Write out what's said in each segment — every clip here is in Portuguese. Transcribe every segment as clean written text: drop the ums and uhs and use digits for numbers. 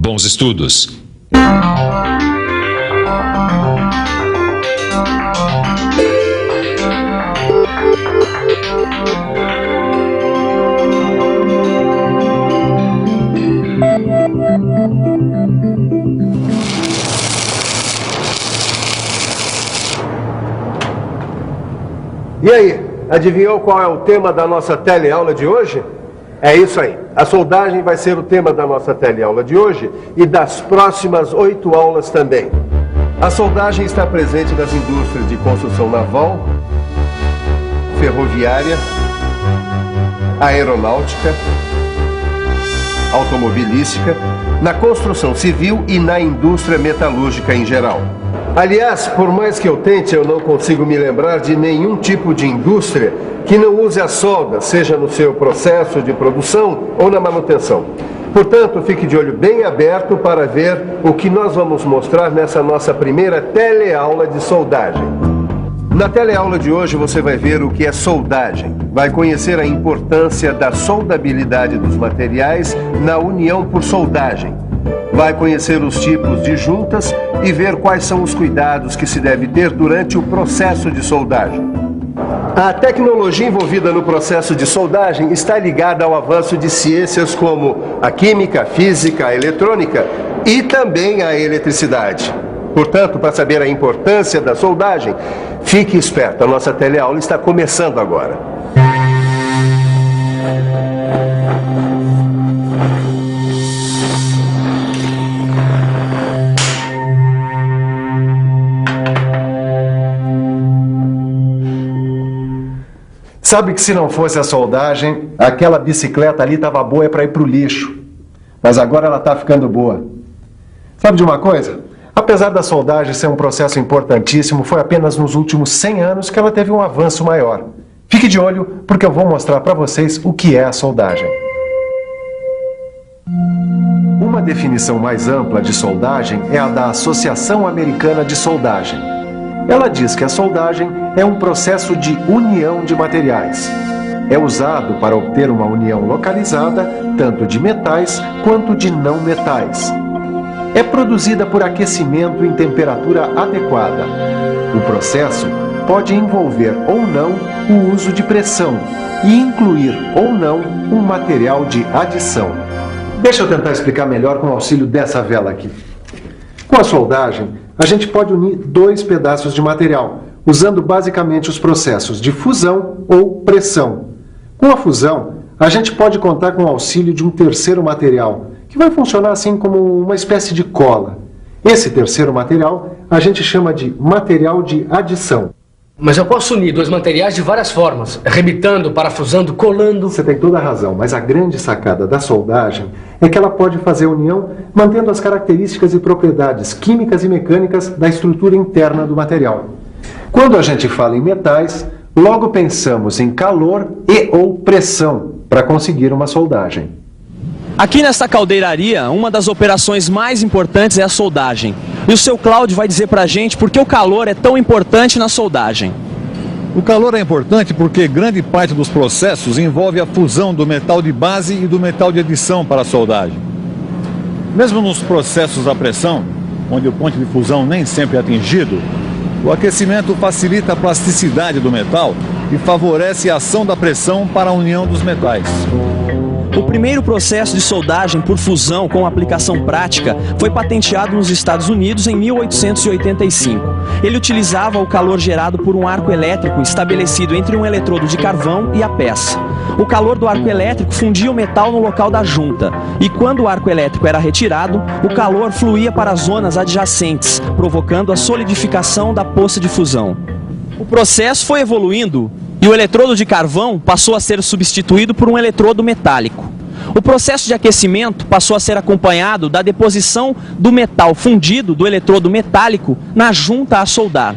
Bons estudos! E aí, adivinhou qual é o tema da nossa teleaula de hoje? É isso aí. A soldagem vai ser o tema da nossa teleaula de hoje e das próximas 8 aulas também. A soldagem está presente nas indústrias de construção naval, ferroviária, aeronáutica, automobilística, na construção civil e na indústria metalúrgica em geral. Aliás, por mais que eu tente, eu não consigo me lembrar de nenhum tipo de indústria que não use a solda, seja no seu processo de produção ou na manutenção. Portanto, fique de olho bem aberto para ver o que nós vamos mostrar nessa nossa primeira teleaula de soldagem. Na teleaula de hoje você vai ver o que é soldagem, vai conhecer a importância da soldabilidade dos materiais na união por soldagem. Vai conhecer os tipos de juntas e ver quais são os cuidados que se deve ter durante o processo de soldagem. A tecnologia envolvida no processo de soldagem está ligada ao avanço de ciências como a química, a física, a eletrônica e também a eletricidade. Portanto, para saber a importância da soldagem, fique esperto, a nossa teleaula está começando agora. Sabe que se não fosse a soldagem, aquela bicicleta ali estava boa para ir para o lixo. Mas agora ela está ficando boa. Sabe de uma coisa? Apesar da soldagem ser um processo importantíssimo, foi apenas nos últimos 100 anos que ela teve um avanço maior. Fique de olho, porque eu vou mostrar para vocês o que é a soldagem. Uma definição mais ampla de soldagem é a da Associação Americana de Soldagem. Ela diz que a soldagem é um processo de união de materiais. É usado para obter uma união localizada, tanto de metais quanto de não metais. É produzida por aquecimento em temperatura adequada. O processo pode envolver ou não o uso de pressão e incluir ou não um material de adição. Deixa eu tentar explicar melhor com o auxílio dessa vela aqui. Com a soldagem, a gente pode unir 2 pedaços de material, usando basicamente os processos de fusão ou pressão. Com a fusão, a gente pode contar com o auxílio de um terceiro material, que vai funcionar assim como uma espécie de cola. Esse terceiro material a gente chama de material de adição. Mas eu posso unir 2 materiais de várias formas, arrebitando, parafusando, colando... Você tem toda a razão, mas a grande sacada da soldagem é que ela pode fazer a união mantendo as características e propriedades químicas e mecânicas da estrutura interna do material. Quando a gente fala em metais, logo pensamos em calor e ou pressão para conseguir uma soldagem. Aqui nesta caldeiraria, uma das operações mais importantes é a soldagem. E o seu Cláudio vai dizer pra gente por que o calor é tão importante na soldagem. O calor é importante porque grande parte dos processos envolve a fusão do metal de base e do metal de adição para a soldagem. Mesmo nos processos à pressão, onde o ponto de fusão nem sempre é atingido, o aquecimento facilita a plasticidade do metal e favorece a ação da pressão para a união dos metais. O primeiro processo de soldagem por fusão com aplicação prática foi patenteado nos Estados Unidos em 1885. Ele utilizava o calor gerado por um arco elétrico estabelecido entre um eletrodo de carvão e a peça. O calor do arco elétrico fundia o metal no local da junta, e quando o arco elétrico era retirado, o calor fluía para as zonas adjacentes, provocando a solidificação da poça de fusão. O processo foi evoluindo e o eletrodo de carvão passou a ser substituído por um eletrodo metálico. O processo de aquecimento passou a ser acompanhado da deposição do metal fundido do eletrodo metálico na junta a soldar.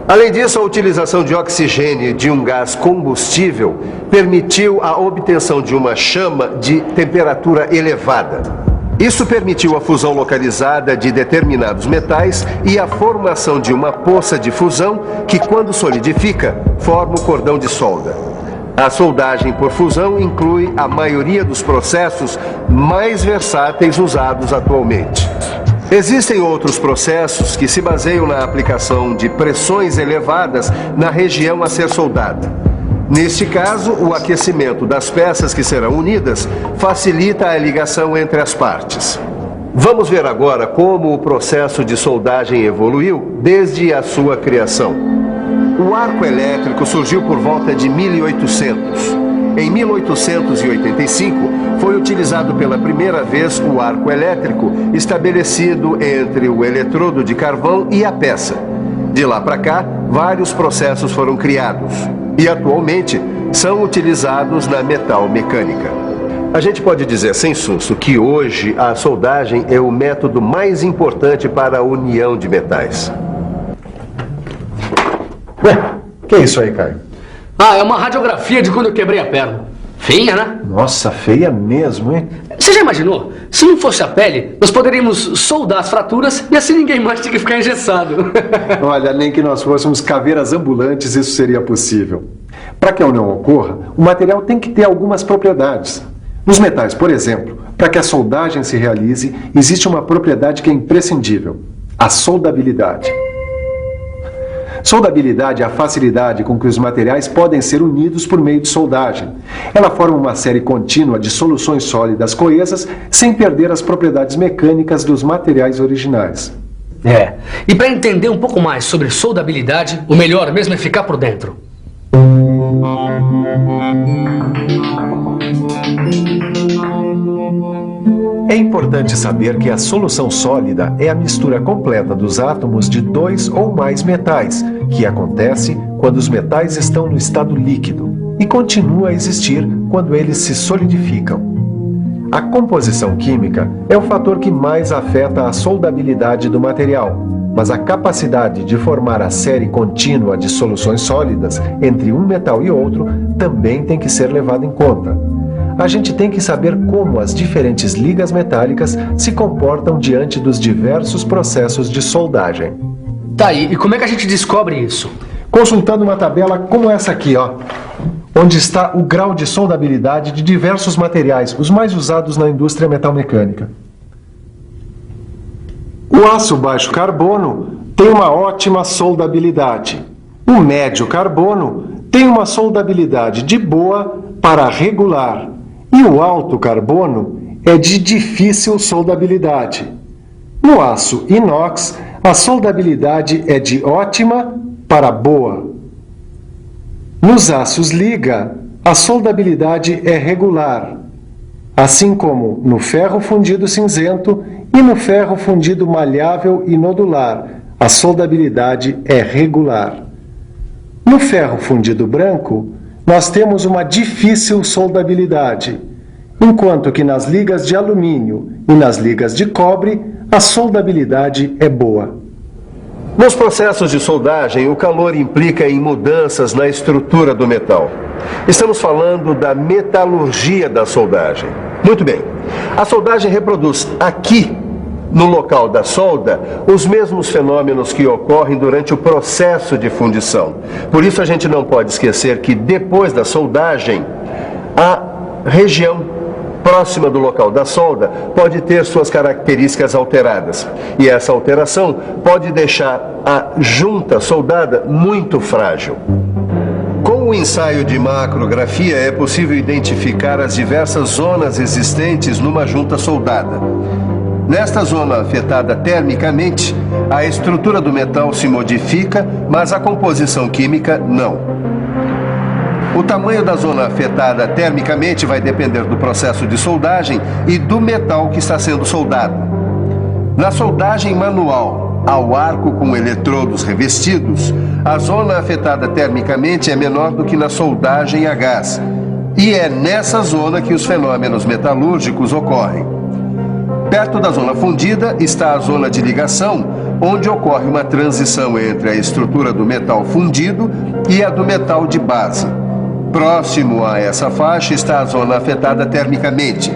Além disso, a utilização de oxigênio e de um gás combustível permitiu a obtenção de uma chama de temperatura elevada. Isso permitiu a fusão localizada de determinados metais e a formação de uma poça de fusão que, quando solidifica, forma o cordão de solda. A soldagem por fusão inclui a maioria dos processos mais versáteis usados atualmente. Existem outros processos que se baseiam na aplicação de pressões elevadas na região a ser soldada. Neste caso, o aquecimento das peças que serão unidas facilita a ligação entre as partes. Vamos ver agora como o processo de soldagem evoluiu desde a sua criação. O arco elétrico surgiu por volta de 1800. Em 1885, foi utilizado pela primeira vez o arco elétrico estabelecido entre o eletrodo de carvão e a peça. De lá para cá, vários processos foram criados e atualmente são utilizados na metal mecânica. A gente pode dizer sem susto que hoje a soldagem é o método mais importante para a união de metais. Ué, que é isso aí, Caio? Ah, é uma radiografia de quando eu quebrei a perna. Feia, né? Nossa, feia mesmo, hein? Você já imaginou? Se não fosse a pele, nós poderíamos soldar as fraturas e assim ninguém mais tinha que ficar engessado. Olha, nem que nós fôssemos caveiras ambulantes, isso seria possível. Para que a união ocorra, o material tem que ter algumas propriedades. Nos metais, por exemplo, para que a soldagem se realize, existe uma propriedade que é imprescindível: a soldabilidade. Soldabilidade é a facilidade com que os materiais podem ser unidos por meio de soldagem. Ela forma uma série contínua de soluções sólidas coesas sem perder as propriedades mecânicas dos materiais originais. E para entender um pouco mais sobre soldabilidade, o melhor mesmo é ficar por dentro. É importante saber que a solução sólida é a mistura completa dos átomos de dois ou mais metais, que acontece quando os metais estão no estado líquido e continua a existir quando eles se solidificam. A composição química é o fator que mais afeta a soldabilidade do material, mas a capacidade de formar a série contínua de soluções sólidas entre um metal e outro também tem que ser levada em conta. A gente tem que saber como as diferentes ligas metálicas se comportam diante dos diversos processos de soldagem. Tá aí, e como é que a gente descobre isso? Consultando uma tabela como essa aqui, ó, onde está o grau de soldabilidade de diversos materiais, os mais usados na indústria metalmecânica. O aço baixo carbono tem uma ótima soldabilidade. O médio carbono tem uma soldabilidade de boa para regular. E o alto carbono é de difícil soldabilidade. No aço inox, a soldabilidade é de ótima para boa. Nos aços liga, a soldabilidade é regular, assim como no ferro fundido cinzento e no ferro fundido malhável e nodular, a soldabilidade é regular. No ferro fundido branco, nós temos uma difícil soldabilidade, enquanto que nas ligas de alumínio e nas ligas de cobre, a soldabilidade é boa. Nos processos de soldagem, o calor implica em mudanças na estrutura do metal. Estamos falando da metalurgia da soldagem. Muito bem. A soldagem reproduz aqui, no local da solda, os mesmos fenômenos que ocorrem durante o processo de fundição. Por isso a gente não pode esquecer que depois da soldagem, a região próxima do local da solda pode ter suas características alteradas. E essa alteração pode deixar a junta soldada muito frágil. Com o ensaio de macrografia é possível identificar as diversas zonas existentes numa junta soldada. Nesta zona afetada termicamente, a estrutura do metal se modifica, mas a composição química não. O tamanho da zona afetada termicamente vai depender do processo de soldagem e do metal que está sendo soldado. Na soldagem manual ao arco com eletrodos revestidos, a zona afetada termicamente é menor do que na soldagem a gás. E é nessa zona que os fenômenos metalúrgicos ocorrem. Perto da zona fundida está a zona de ligação, onde ocorre uma transição entre a estrutura do metal fundido e a do metal de base. Próximo a essa faixa está a zona afetada termicamente.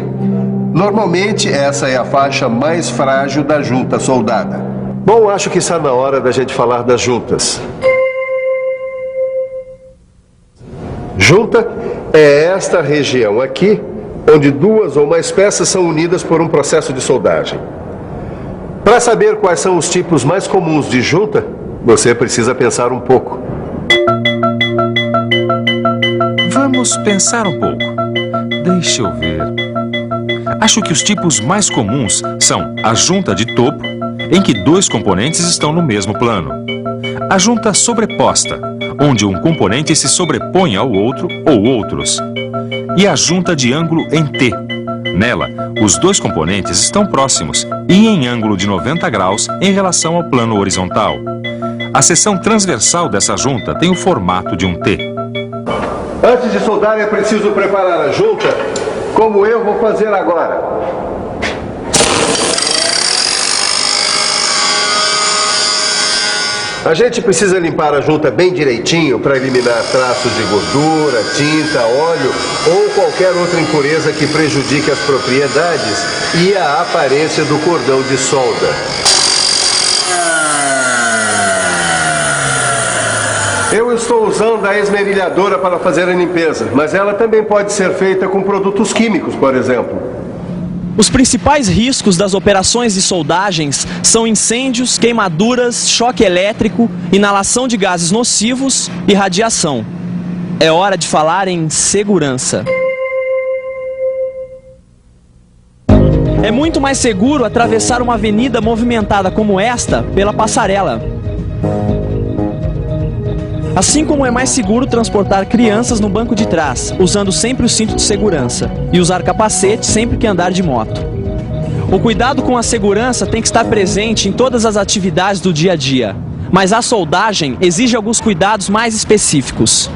Normalmente, essa é a faixa mais frágil da junta soldada. Bom, acho que está na hora da gente falar das juntas. Junta é esta região aqui, onde duas ou mais peças são unidas por um processo de soldagem. Para saber quais são os tipos mais comuns de junta, você precisa pensar um pouco. Vamos pensar um pouco. Deixa eu ver. Acho que os tipos mais comuns são a junta de topo, em que dois componentes estão no mesmo plano. A junta sobreposta, onde um componente se sobrepõe ao outro ou outros. E a junta de ângulo em T. Nela, os dois componentes estão próximos e em ângulo de 90 graus em relação ao plano horizontal. A seção transversal dessa junta tem o formato de um T. Antes de soldar é preciso preparar a junta, como eu vou fazer agora. A gente precisa limpar a junta bem direitinho para eliminar traços de gordura, tinta, óleo ou qualquer outra impureza que prejudique as propriedades e a aparência do cordão de solda. Eu estou usando a esmerilhadora para fazer a limpeza, mas ela também pode ser feita com produtos químicos, por exemplo. Os principais riscos das operações de soldagens são incêndios, queimaduras, choque elétrico, inalação de gases nocivos e radiação. É hora de falar em segurança. É muito mais seguro atravessar uma avenida movimentada como esta pela passarela. Assim como é mais seguro transportar crianças no banco de trás, usando sempre o cinto de segurança, e usar capacete sempre que andar de moto. O cuidado com a segurança tem que estar presente em todas as atividades do dia a dia, mas a soldagem exige alguns cuidados mais específicos.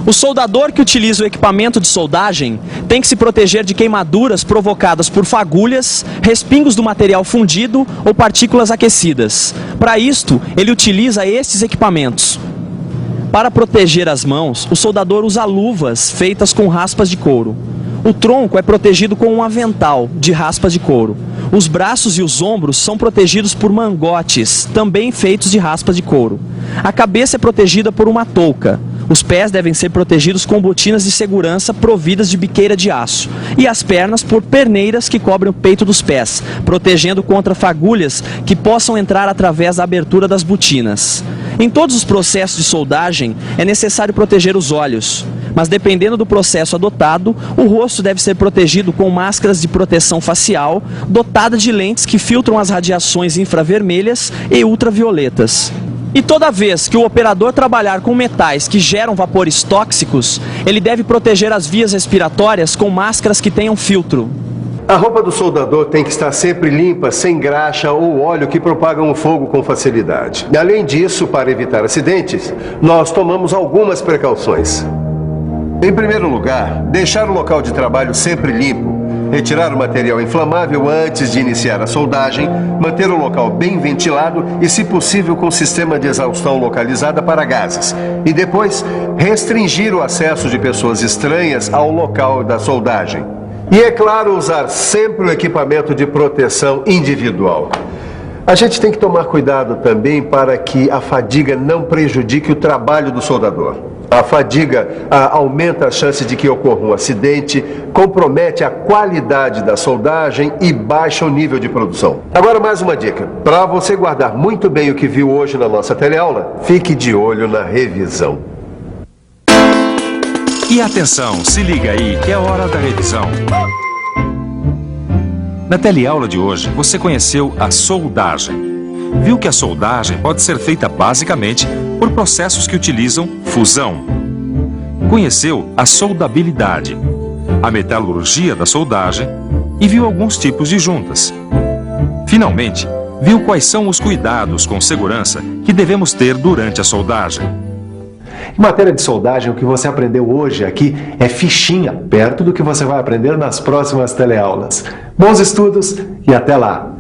O soldador que utiliza o equipamento de soldagem tem que se proteger de queimaduras provocadas por fagulhas, respingos do material fundido ou partículas aquecidas. Para isto, ele utiliza estes equipamentos. Para proteger as mãos, o soldador usa luvas feitas com raspas de couro. O tronco é protegido com um avental de raspas de couro. Os braços e os ombros são protegidos por mangotes, também feitos de raspas de couro. A cabeça é protegida por uma touca. Os pés devem ser protegidos com botinas de segurança providas de biqueira de aço. E as pernas por perneiras que cobrem o peito dos pés, protegendo contra fagulhas que possam entrar através da abertura das botinas. Em todos os processos de soldagem, é necessário proteger os olhos. Mas dependendo do processo adotado, o rosto deve ser protegido com máscaras de proteção facial, dotada de lentes que filtram as radiações infravermelhas e ultravioletas. E toda vez que o operador trabalhar com metais que geram vapores tóxicos, ele deve proteger as vias respiratórias com máscaras que tenham filtro. A roupa do soldador tem que estar sempre limpa, sem graxa ou óleo que propagam o fogo com facilidade. Além disso, para evitar acidentes, nós tomamos algumas precauções. Em primeiro lugar, deixar o local de trabalho sempre limpo. Retirar o material inflamável antes de iniciar a soldagem, manter o local bem ventilado e, se possível, com sistema de exaustão localizada para gases. E depois, restringir o acesso de pessoas estranhas ao local da soldagem. E, é claro, usar sempre o equipamento de proteção individual. A gente tem que tomar cuidado também para que a fadiga não prejudique o trabalho do soldador. A fadiga aumenta a chance de que ocorra um acidente, compromete a qualidade da soldagem e baixa o nível de produção. Agora, mais uma dica. Para você guardar muito bem o que viu hoje na nossa teleaula, fique de olho na revisão. E atenção, se liga aí que é hora da revisão. Na teleaula de hoje, você conheceu a soldagem. Viu que a soldagem pode ser feita basicamente por processos que utilizam fusão. Conheceu a soldabilidade, a metalurgia da soldagem e viu alguns tipos de juntas. Finalmente, viu quais são os cuidados com segurança que devemos ter durante a soldagem. Em matéria de soldagem, o que você aprendeu hoje aqui é fichinha, perto do que você vai aprender nas próximas teleaulas. Bons estudos e até lá!